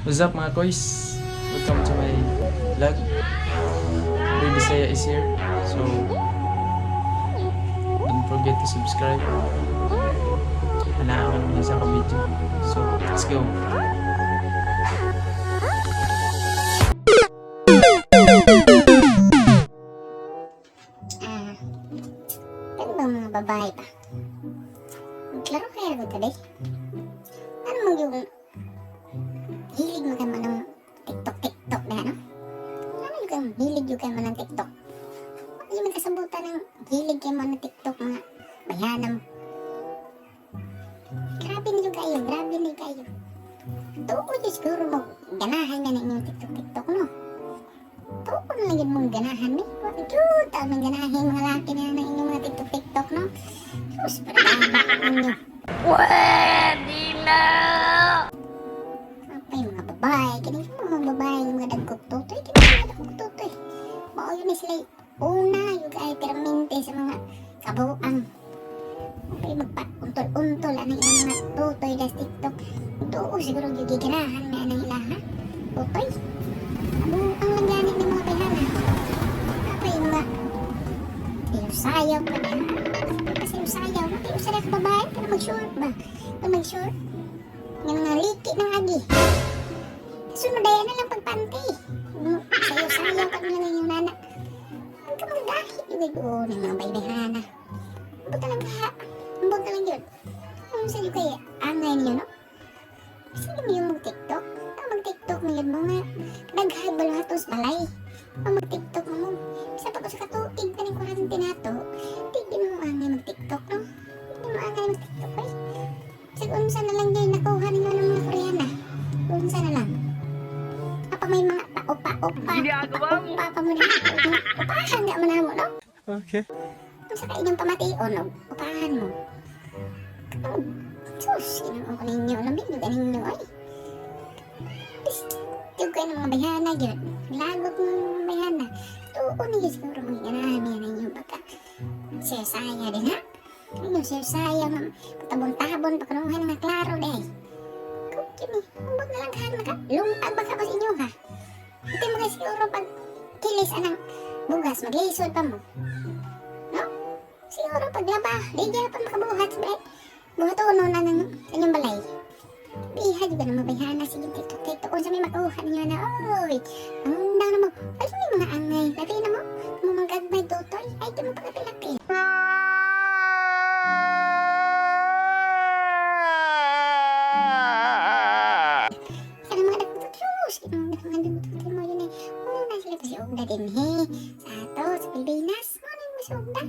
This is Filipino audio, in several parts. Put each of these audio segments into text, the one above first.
What's up mga koys? Welcome to my vlog. Baby Saya is here. So, don't forget to subscribe. Hanaan mo sa video. So, let's go. Ano ba mga babae pa? Maglaro kaya ko today? Ano mo yung hilig mo ka man ng TikTok na ano? Ano yung hilig yung ka man ng TikTok? Hindi man kasabutan ng hilig kayo man ng TikTok mga bayanam. Grabe niyo kayo. Tuko nyo siguro mo ganahan na inyong TikTok no? Tuko na lang yun mong ganahan eh. Cute! Tawag ng ganahan yung mga laki na inyong mga TikTok no? Sus, parang nyo. Pwede na! Apa yung mga babae? Ganun yung mga babae, yung mga dagkog tutoy. Ganun yung mga dagkog tutoy. Baka yun na sila una, yung ay permente sa mga kabuang. Okay, magpa-untol-untol. Ano yung mga tutoy na TikTok? Oo, siguro yung gigirahan na ano nila, ha? Tutoy. Kabuang lang ganit ng mga bayana. Apa yung mga sayaw pa na. Kasi yung sayaw, yung sayaw ka babae, para mag-short ba? Para mag-short? Yung mga liki ng agi. Sunod ay na lang pagpanty. Sayaw ka na lang yung nana. Ang ka mga dahil yung igoon ng mga baybihana. Ambot na lang yun. Ano sa'yo kaya? Angay niyo, no? Sige mo yung mag-tiktok. Mag-tiktok mo yun mga naghabal nga tos balay. Mag-tiktok mo. Isa pa ko sa katuig pa ng quarantine na to. Hindi mo angay mag-tiktok, no? Hindi mo angay mag-tiktok, eh. Sige, unsa na lang yun nakuha ninyo ng mga Koreana. Unsa na lang. Apa may mga pa-upa-upa. Pa-upa pa mo na. Upahan nga mo na mo, no? Okay. Unsa ka inyong pamation, no? Upahan mo. Sus, inuun ko ninyo. Lambing yung ganing nyo, ay. Yung kayo ng mga bayana, yun. Lagot ng mga bayana. Tuon niyo siguro mga ganahan yan inyong pagka siya-saya din, ha? Inyong siya-saya, patabon-tabon, pagkanuhan nga klaro, deh. Yun eh, huwag na lang ka, lumpag baka pa sa inyo, ha? Ito mga siguro pag kilis anang bugas, maglisod pa mo. No? Siguro paglaba, ligya pa makabuhat, buhatuno na ng inyong balay. Biha juga na mabayhana, sige, tiktok, kung sa may makuha ninyo na, oy, ang undang na mo, ay, may mga angay, labi na mo, mga gagmay tutoy, ay, di mo pagkapilaki. Sana mga nagtutus, mga nagtutus mo yun eh, una sila pa si Ogda din, he, sa ato, sa Pilipinas, ano yung si Ogda,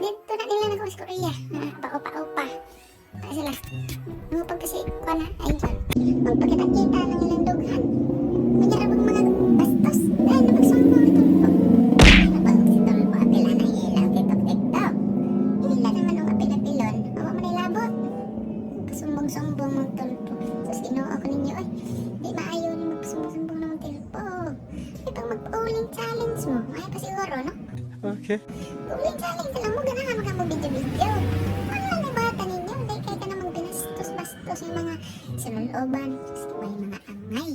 dito na nila na sa Korea, pa-upa-upa. Sila, mga pagkasi ko na, ay dyan. Magpagkita-kita ng ilang dughan. Magyarabang mga bastos. Dahil na magsumbong ito. Napag-sitol mo apila na ilang tiktok-tiktok. Hila naman ang apil-apilon. Awa mo na ilabot. Pasumbong-sumbong mong tulpo. Tapos ginoo ako ninyo, ay, di maayaw ni magpasumbong-sumbong ng tulpo. Ipang mag-bowling challenge mo. Ay pa siguro, no? Okay. Bowling challenge lang mo, ganahan mo ka mo video-video. Yung mga sinulooban, may mga angay.